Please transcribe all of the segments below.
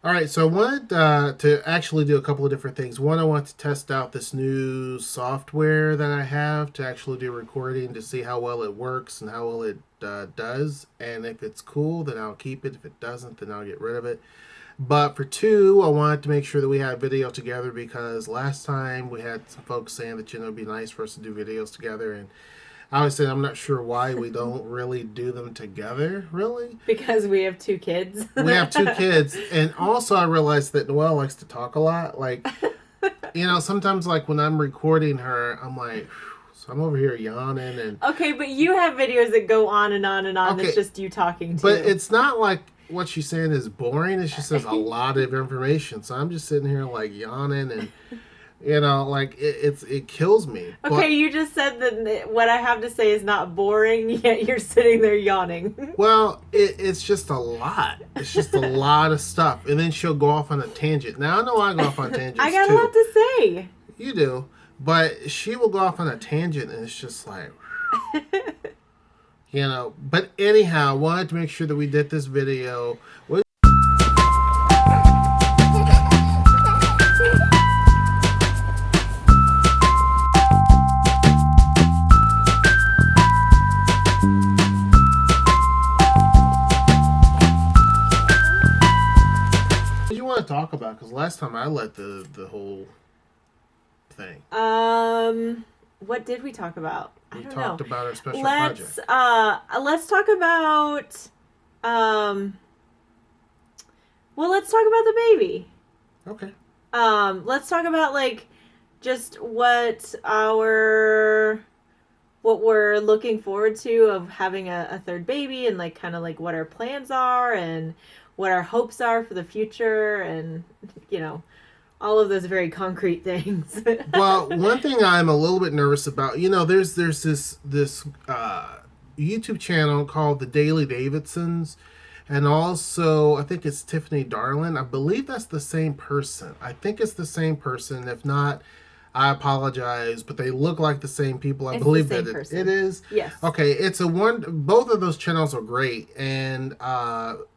All right, so I wanted to actually do a couple of different things. One, I want to test out this new software that I have to actually do recording to see how well it works and how well it does. And if it's cool, then I'll keep it. If it doesn't, then I'll get rid of it. But for two, I wanted to make sure that we had video together because last time we had some folks saying that it'd be nice for us to do videos together, and I was saying I'm not sure why we don't really do them together. Really, Because we have two kids. we have two kids, and also I realized that Noelle likes to talk a lot. Like, sometimes like when I'm recording her, I'm like, so I'm over here yawning and Okay, but you have videos that go on and on and on. okay, That's just you talking but too. it's not like what she's saying is boring. It's just there's a lot of information, so I'm just sitting here like yawning and like it kills me. Okay, But you just said that what I have to say is not boring, yet you're sitting there yawning. well, it's just a lot. It's just a lot of stuff, and then she'll go off on a tangent. Now I know I go off on I tangents got a lot too. to say. You do. But she will go off on a tangent and it's just like, But anyhow, I wanted to make sure that we did this video. What did you want to talk about? Because last time I led the whole thing. What did we talk about? I We don't know. talked about our special project. Let's talk about um well, let's talk about the baby. Okay. Let's talk about like just what we're looking forward to of having a third baby, and like kind of like what our plans are and what our hopes are for the future, and you know all of those very concrete things. Well, one thing I'm a little bit nervous about, there's this YouTube channel called the Daily Davidsons, and also I think it's Tiffany Darlin. I believe that's the same person. I think it's the same person. If not, I apologize, but they look like the same people. I It's the believe same that it person. is. Yes. Okay, it's a one. Both of those channels are great, and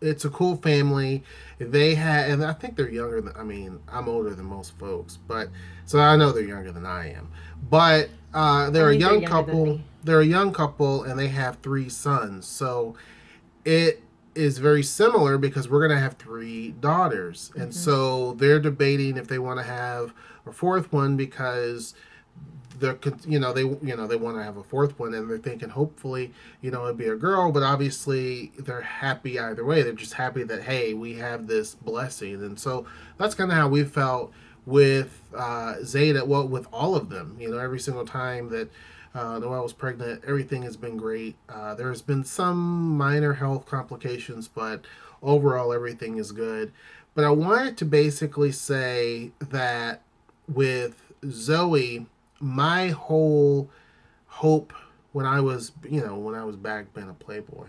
it's a cool family. They had, and I think they're younger than. I mean, I'm older than most folks, but so I know they're younger than I am. But I they're a think they're young younger than couple. me. They're a young couple, and they have three sons. So it is very similar because we're going to have three daughters, and Mm-hmm. so they're debating if they want to have a fourth one because they want to have a fourth one, and they're thinking hopefully it'd be a girl, but obviously they're happy either way. They're just happy that hey, we have this blessing, and so that's kind of how we felt with Zeta. Well, with all of them, every single time that Noelle was pregnant, everything has been great. There's been some minor health complications, but overall everything is good. But I wanted to basically say that with Zoe, my whole hope when I was back being a playboy,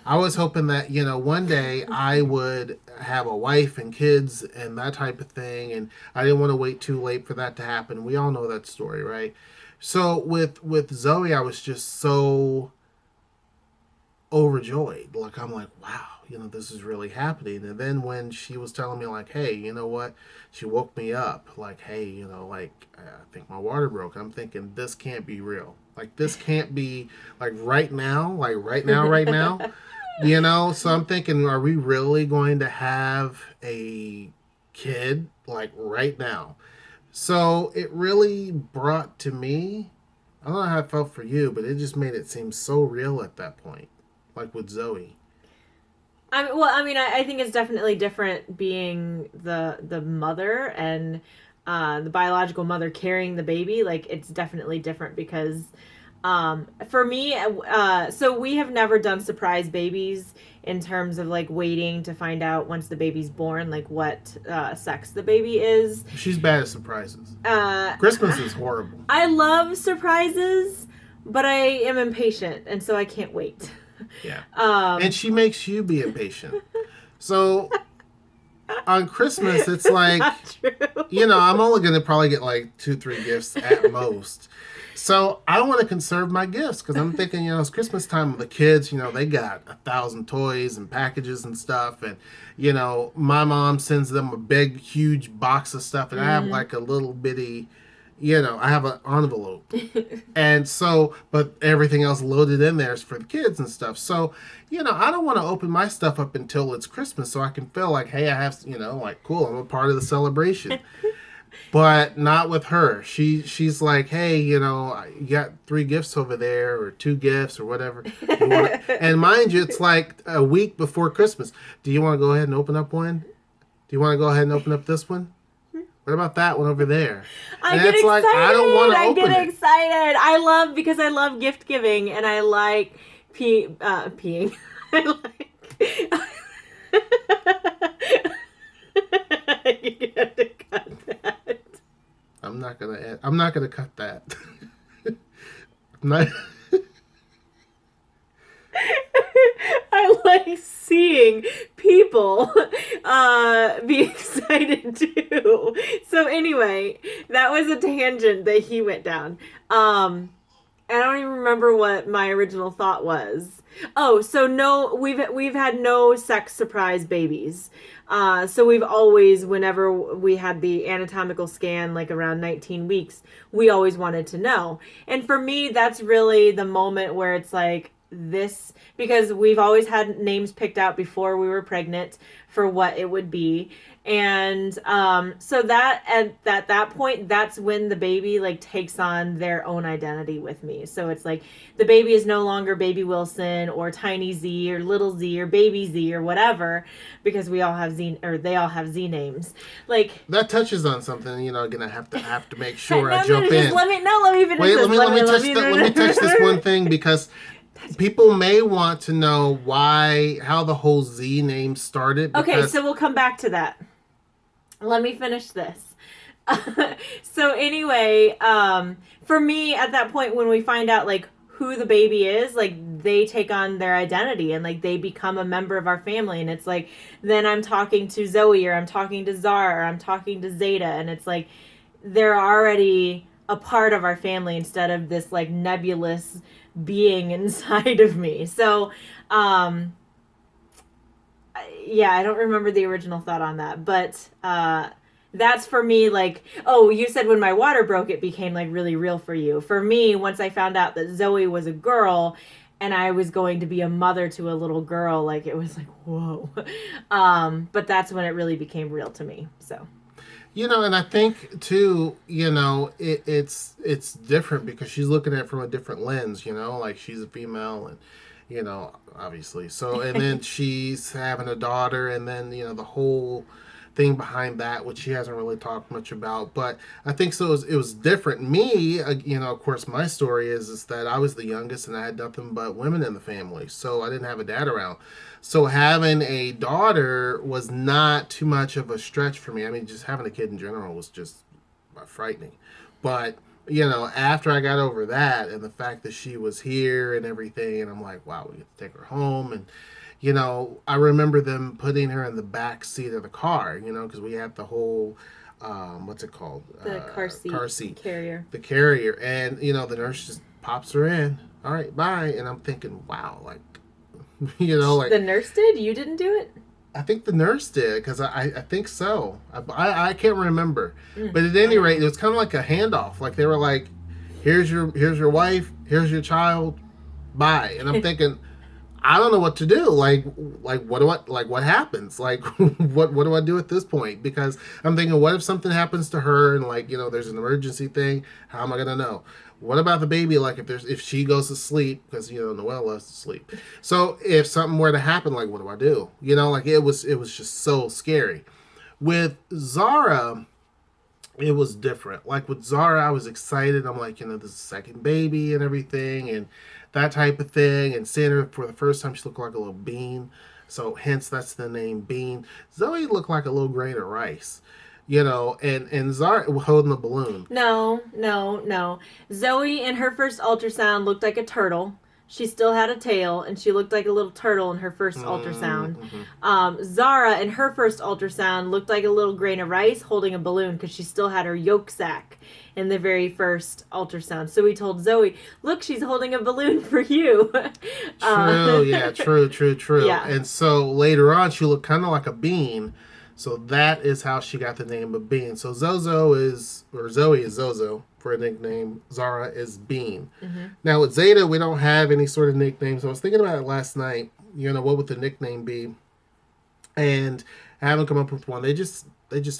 I was hoping that one day I would have a wife and kids and that type of thing, and I didn't want to wait too late for that to happen. We all know that story, right? So with Zoe, I was just so overjoyed. Like I'm like, wow, this is really happening. And then when she was telling me like, hey, you know what? She woke me up like, hey, like I think my water broke. I'm thinking this can't be real. Like this can't be like right now, right now. So I'm thinking, are we really going to have a kid like right now? So it really brought to me, I don't know how it felt for you, but it just made it seem so real at that point, like with Zoe. I think it's definitely different being the mother and the biological mother carrying the baby. Like it's definitely different because for me, so we have never done surprise babies in terms of like waiting to find out once the baby's born, like what sex the baby is. She's bad at surprises. Uh, Christmas is horrible. I love surprises, but I am impatient, and so I can't wait. Yeah. And Um, she makes you be impatient. So on Christmas, it's like, Not true. I'm only going to probably get like 2, 3 gifts at most. So I want to conserve my gifts because I'm thinking, it's Christmas time. The kids, they got 1,000 toys and packages and stuff. And, my mom sends them a big, huge box of stuff. And I have like a little bitty, I have an envelope. And so, but everything else loaded in there is for the kids and stuff. So, I don't want to open my stuff up until it's Christmas so I can feel like, hey, I have, like, cool, I'm a part of the celebration. But not with her. She's like, hey, you got 3 gifts over there or 2 gifts or whatever. And mind you, it's like a week before Christmas. Do you want to go ahead and open up one? Do you want to go ahead and open up this one? What about that one over there? I get excited. Like, I don't want to open it. I get excited. Because I love gift giving and I like peeing. I like... You have to cut that. I'm not gonna cut that. I'm not. I like seeing people be excited too. So anyway, that was a tangent that he went down. I don't even remember what my original thought was. Oh, so no, we've had no sex surprise babies. So we've always, whenever we had the anatomical scan, like around 19 weeks, we always wanted to know. And for me, that's really the moment where it's like this, because we've always had names picked out before we were pregnant for what it would be. And so that at that point, that's when the baby like takes on their own identity with me. So it's like the baby is no longer Baby Wilson or Tiny Z or Little Z or Baby Z or whatever, because we all have Z, or they all have Z names. Like that touches on something. Again, I have to make sure I jump in. Let me finish. Wait, this. Let me touch this one thing because people may want to know how the whole Z name started. Okay, so we'll come back to that. Let me finish this. So anyway, for me at that point when we find out like who the baby is, like they take on their identity and like they become a member of our family, and it's like then I'm talking to Zoe or I'm talking to Zara or I'm talking to Zeta, and it's like they're already a part of our family instead of this like nebulous being inside of me. So yeah, I don't remember the original thought on that, but that's for me like, oh, you said when my water broke it became like really real for you. For me, once I found out that Zoe was a girl and I was going to be a mother to a little girl, like it was like, whoa. But that's when it really became real to me. So and I think too, it's different because she's looking at it from a different lens, like she's a female and obviously. So, and then she's having a daughter, and then, the whole thing behind that, which she hasn't really talked much about. But I think so it was different. Me, of course, my story is that I was the youngest and I had nothing but women in the family. So I didn't have a dad around. So having a daughter was not too much of a stretch for me. I mean, just having a kid in general was just frightening. But after I got over that and the fact that she was here and everything, and I'm like, wow, we get to take her home. And, I remember them putting her in the back seat of the car, because we had the whole, what's it called? The car seat. Carrier. The carrier. And, the nurse just pops her in. All right, bye. And I'm thinking, wow, like, like. The nurse did? You didn't do it? I think the nurse did, because I think so. I can't remember. But at any rate, it was kind of like a handoff. Like they were like, here's your wife, here's your child, bye. And I'm thinking, I don't know what to do. Like what happens? Like what do I do at this point? Because I'm thinking, what if something happens to her and like, there's an emergency thing? How am I gonna know? What about the baby? Like if she goes to sleep, because Noelle loves to sleep. So if something were to happen, like what do I do? Like it was just so scary. With Zara, it was different. Like with Zara, I was excited. I'm like, this is the second baby and everything and that type of thing. And seeing her for the first time, she looked like a little bean. So hence that's the name Bean. Zoe looked like a little grain of rice. And Zara holding the balloon. No. Zoe in her first ultrasound looked like a turtle She still had a tail, and she looked like a little turtle in her first ultrasound. Mm-hmm. Zara, in her first ultrasound, looked like a little grain of rice holding a balloon because she still had her yolk sac in the very first ultrasound. So we told Zoe, look, she's holding a balloon for you. True, yeah, true. Yeah. And so later on, she looked kind of like a bean. So that is how she got the name of Bean. So Zoe is Zozo for a nickname. Zara is Bean. Mm-hmm. Now with Zeta, we don't have any sort of nicknames. I was thinking about it last night. What would the nickname be? And I haven't come up with one. They just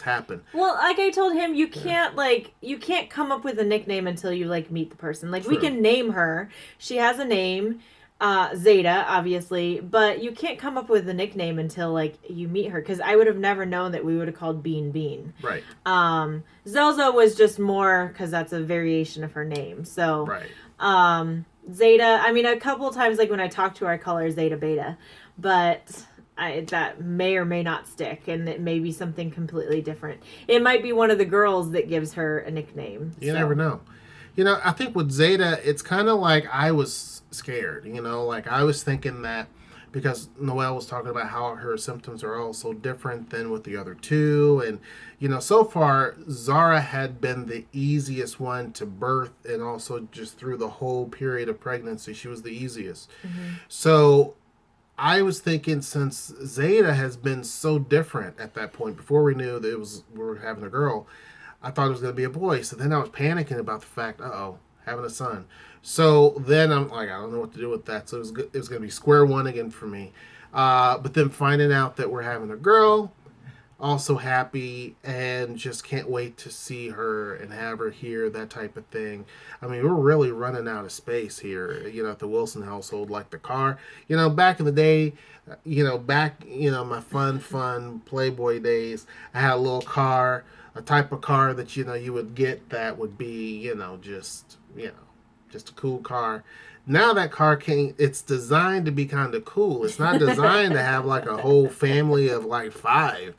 happen. Well, like I told him, you can't come up with a nickname until you like meet the person. Like we True. can name her. She has a name, Zeta, obviously, but you can't come up with a nickname until like you meet her. Because I would have never known that we would have called Bean Bean. Right. Zozo was just more because that's a variation of her name. So, Right. Zeta. I mean, a couple of times like when I talk to her, I call her Zeta Beta, but. That may or may not stick, and it may be something completely different. It might be one of the girls that gives her a nickname. You never know. I think with Zeta, it's kind of like I was scared. Like I was thinking that because Noelle was talking about how her symptoms are all so different than with the other two. And, so far, Zara had been the easiest one to birth, and also just through the whole period of pregnancy, she was the easiest. Mm-hmm. So I was thinking, since Zeta has been so different at that point, before we knew that we were having a girl, I thought it was going to be a boy. So then I was panicking about the fact, having a son. So then I'm like, I don't know what to do with that. So it was going to be square one again for me. But then finding out that we're having a girl, also happy, and just can't wait to see her and have her here, that type of thing. I mean, we're really running out of space here, at the Wilson household, like the car. Back in the day, my fun Playboy days, I had a little car, a type of car that, you would get that would be, just a cool car. Now that car it's designed to be kind of cool. It's not designed to have like a whole family of like 5.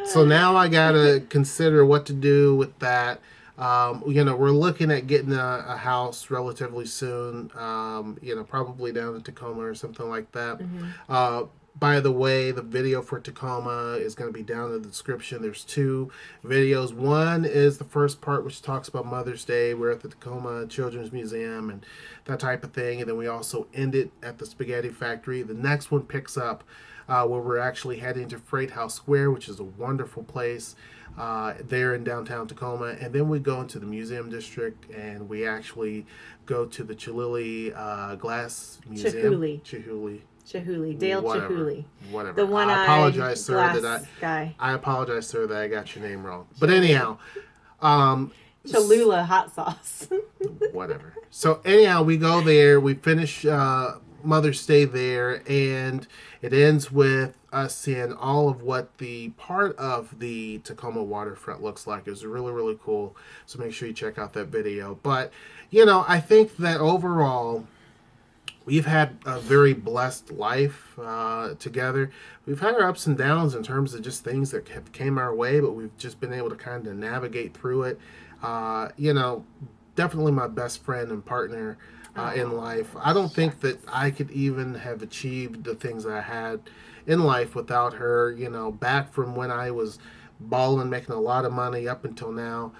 So now I gotta consider what to do with that. We're looking at getting a house relatively soon. Probably down in Tacoma or something like that. Mm-hmm. By the way, the video for Tacoma is going to be down in the description. There's 2 videos. One is the first part, which talks about Mother's Day. We're at the Tacoma Children's Museum and that type of thing. And then we also end it at the Spaghetti Factory. The next one picks up where we're actually heading to Freight House Square, which is a wonderful place there in downtown Tacoma. And then we go into the museum district, and we actually go to the Chihuly Glass Museum. Chihuly, Dale Chihuly. Whatever. The one-eyed I apologize, sir, glass guy. I apologize, sir, that I got your name wrong. But anyhow, Cholula hot sauce. whatever. So anyhow, we go there. We finish Mother's Day there, and it ends with us seeing all of what the part of the Tacoma waterfront looks like. It's really, really cool. So make sure you check out that video. But I think that overall, we've had a very blessed life together. We've had our ups and downs in terms of just things that have came our way, but we've just been able to kind of navigate through it. Definitely my best friend and partner in life. I don't think that I could even have achieved the things that I had in life without her. Back from when I was balling, making a lot of money up until now.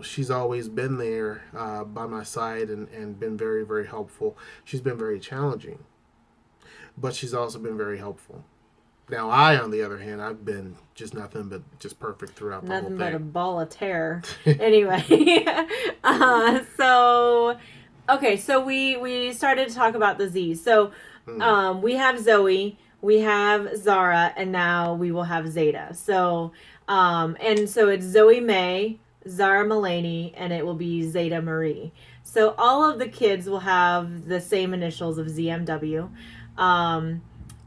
She's always been there by my side and been very, very helpful. She's been very challenging, but she's also been very helpful. Now, on the other hand, I've been just nothing but just perfect throughout the whole thing. Nothing but a ball of terror. Anyway, so we started to talk about the Z's. So we have Zoe, we have Zara, and now we will have Zeta. So so it's Zoe May, Zara Mulaney, and it will be Zeta Marie. So all of the kids will have the same initials of ZMW.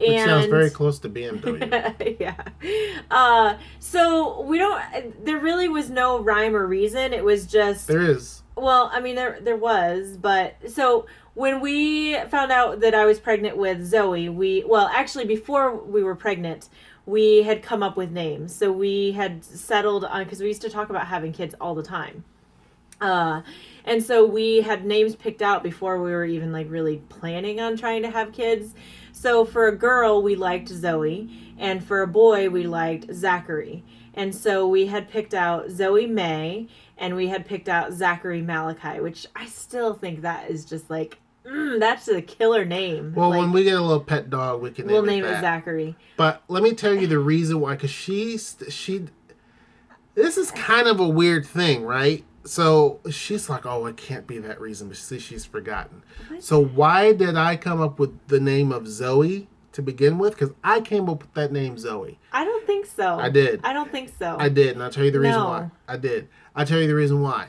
Which sounds very close to BMW. Yeah. So there really was no rhyme or reason. It was just... There is. Well, I mean, there was, but... So when we found out that I was pregnant with Zoe, actually, before we were pregnant, we had come up with names. So we had settled on... Because we used to talk about having kids all the time. Uh, and so we had names picked out before we were even like really planning on trying to have kids. So for a girl, we liked Zoe, and for a boy, we liked Zachary. And so we had picked out Zoe May, and we had picked out Zachary Malachi, which I still think that is just like, that's a killer name. Well, like, when we get a little pet dog, we can we'll name name it that. Zachary. But let me tell you the reason why, because she. This is kind of a weird thing, right? So she's like, "Oh, it can't be that reason," but see, she's forgotten. What? So why did I come up with the name of Zoe to begin with? Because I came up with that name, Zoe. I don't think so. I did. I don't think so. I did, and I'll tell you the reason No. why. I did. I'll tell you the reason why.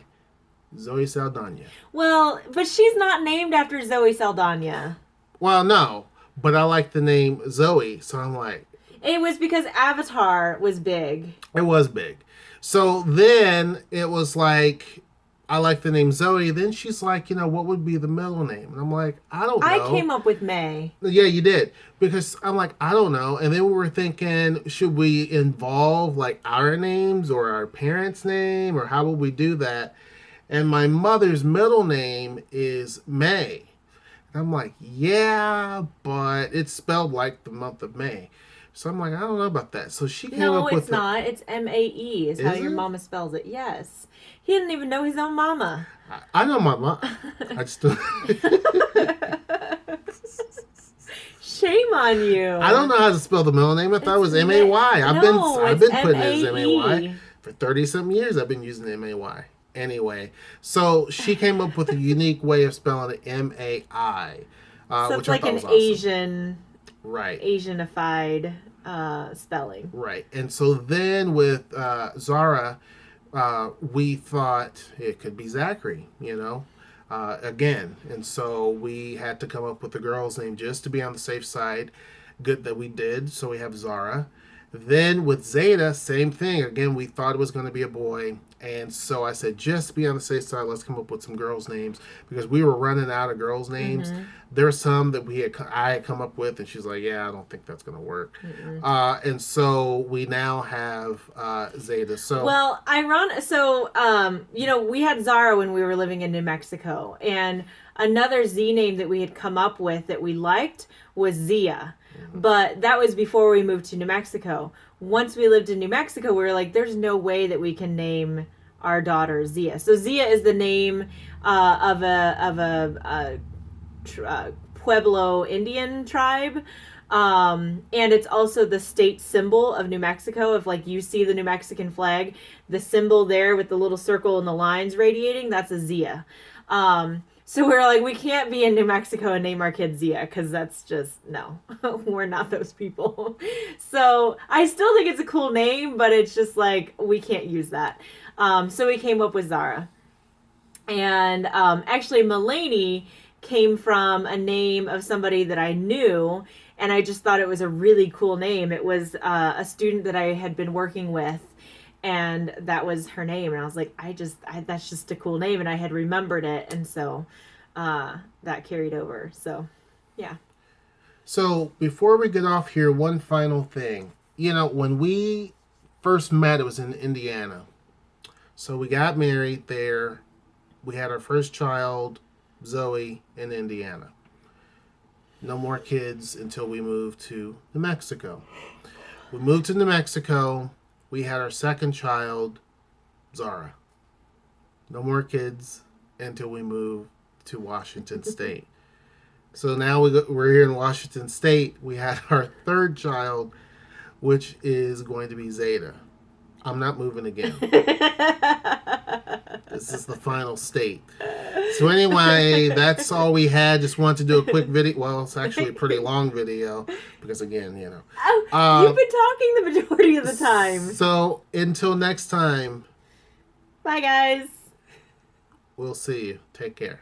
Zoe Saldana. Well, but she's not named after Zoe Saldana. Well, no, but I like the name Zoe, so I'm like, It was because Avatar was big. it was big. So then it was like, I like the name Zoe. Then she's like, what would be the middle name? And I'm like, I don't know. I came up with May. Yeah, you did. Because I'm like, I don't know. And then we were thinking, should we involve like our names or our parents' name, or how would we do that? And my mother's middle name is May. And I'm like, yeah, but it's spelled like the month of May. So I'm like, I don't know about that. So she came up with... No, it's not. It's M-A-E is how your mama spells it. Yes. He didn't even know his own mama. I know my mom. I just don't... Shame on you. I don't know how to spell the middle name. I thought it was M-A-Y. I've been putting it as M-A-Y. For 30-something years, I've been using M-A-Y. Anyway, so she came up with a unique way of spelling it, M-A-I. So which it's like an awesome. Asian... Right. Asianified spelling. Right. And so then with Zara, we thought it could be Zachary, again. And so we had to come up with a girl's name just to be on the safe side. Good that we did. So we have Zara. Then with Zeta, same thing. Again, we thought it was going to be a boy. And so I said, just to be on the safe side, let's come up with some girls' names. Because we were running out of girls' names. Mm-hmm. There are some that I had come up with, and she's like, yeah, I don't think that's going to work. And so we now have Zeta. So well, we had Zara when we were living in New Mexico. And another Z name that we had come up with that we liked was Zia. But that was before we moved to New Mexico. Once we lived in New Mexico, we were like, there's no way that we can name our daughter Zia. So Zia is the name of a Pueblo Indian tribe. And it's also the state symbol of New Mexico. If like you see the New Mexican flag, the symbol there with the little circle and the lines radiating, that's a Zia. So we were like, we can't be in New Mexico and name our kid Zia, because that's just, no, we're not those people. So I still think it's a cool name, but it's just like, we can't use that. So we came up with Zara. And actually, Mulaney came from a name of somebody that I knew, and I just thought it was a really cool name. It was a student that I had been working with, and that was her name. And I was like, that's just a cool name. And I had remembered it. And so that carried over. So, yeah. So before we get off here, one final thing. When we first met, it was in Indiana. So we got married there. We had our first child, Zoe, in Indiana. No more kids until we moved to New Mexico. We moved to New Mexico. We had our second child, Zara. No more kids until we moved to Washington State. So now we're here in Washington State. We had our third child, which is going to be Zeta. I'm not moving again. This is the final state. So anyway, that's all we had. Just wanted to do a quick video. Well, it's actually a pretty long video because, again, Oh, you've been talking the majority of the time. So until next time. Bye, guys. We'll see you. Take care.